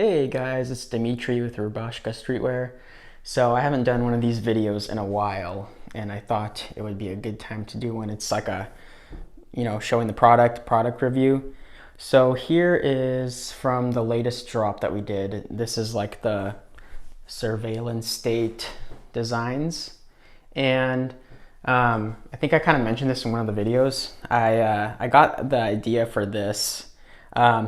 Hey guys, it's Dimitri with Rubashka Streetwear. So I haven't done one of these videos in a while, and I thought it would be a good time to do one. It's like a, showing the product review. So here is from the latest drop that we did. This is like the surveillance state designs. And I think I kind of mentioned this in one of the videos. I got the idea for this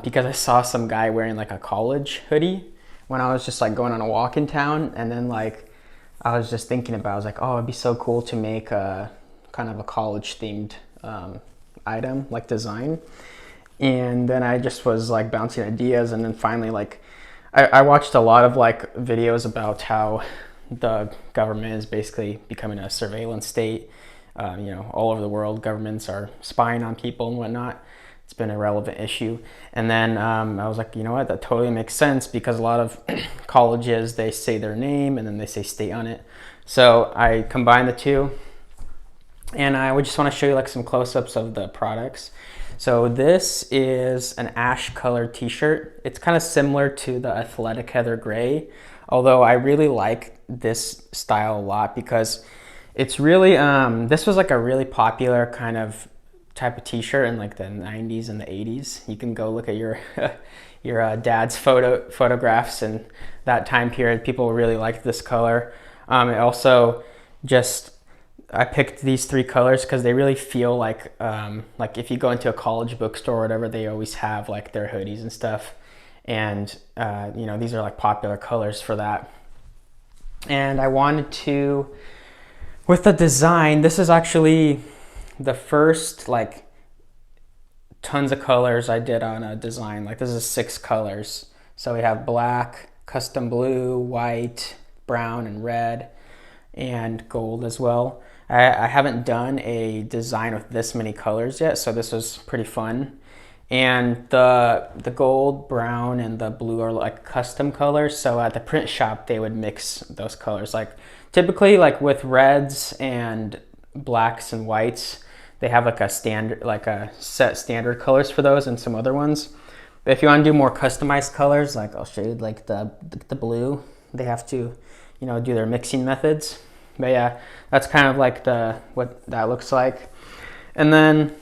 because I saw some guy wearing like a college hoodie when I was just like going on a walk in town, and then like I was just thinking about, I was like, oh, it'd be so cool to make a kind of a college themed item, like design. And then I just was like bouncing ideas, and then finally like I watched a lot of like videos about how the government is basically becoming a surveillance state. All over the world, governments are spying on people and whatnot. It's been a relevant issue. And then I was like, you know what, that totally makes sense, because a lot of colleges, they say their name and then they say state on it. So I combined the two, and I would just want to show you like some close-ups of the products. So this is an ash colored t-shirt. It's kind of similar to the athletic heather gray, although I really like this style a lot because it's really, this was like a really popular kind of type of t-shirt in like the 90s and the 80s. You can go look at your your dad's photographs in that time period. People really liked this color. It also just, I picked these three colors because they really feel like if you go into a college bookstore or whatever, they always have like their hoodies and stuff. And these are like popular colors for that. And I wanted to, with the design, this is actually the first like tons of colors I did on a design. Like this is 6 colors. So we have black, custom blue, white, brown, and red, and gold as well. I haven't done a design with this many colors yet, so this was pretty fun. And the gold, brown, and the blue are like custom colors. So at the print shop, they would mix those colors. Like typically, like with reds and blacks and whites, they have like a standard, like a set standard colors for those, and some other ones. But if you want to do more customized colors, like I'll show you like the blue, they have to, do their mixing methods. But yeah, that's kind of like what that looks like. And then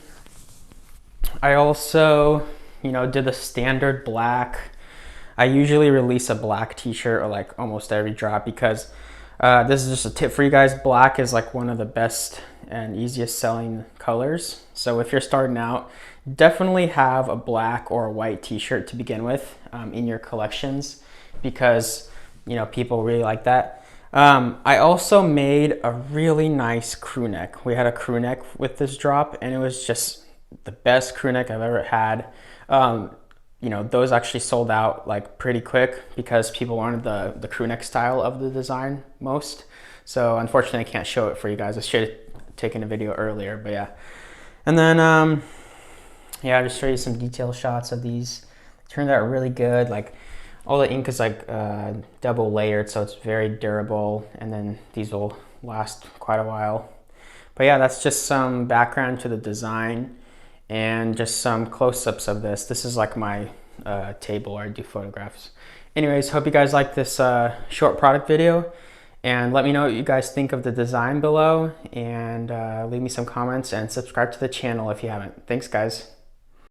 I also, did the standard black. I usually release a black t-shirt or like almost every drop, because this is just a tip for you guys. Black is like one of the best and easiest selling colors. So if you're starting out, definitely have a black or a white t-shirt to begin with in your collections, because people really like that. I also made a really nice crew neck. We had a crew neck with this drop, and it was just the best crew neck I've ever had. Those actually sold out like pretty quick because people wanted the crew neck style of the design most. So unfortunately I can't show it for you guys. I should have taken a video earlier, but yeah. And then I'll just show you some detail shots of these. It turned out really good. Like all the ink is like double layered, so it's very durable, and then these will last quite a while. But yeah, that's just some background to the design and just some close-ups of this. This is like my table where I do photographs. Anyways, hope you guys like this short product video, and let me know what you guys think of the design below, and leave me some comments and subscribe to the channel if you haven't. Thanks guys.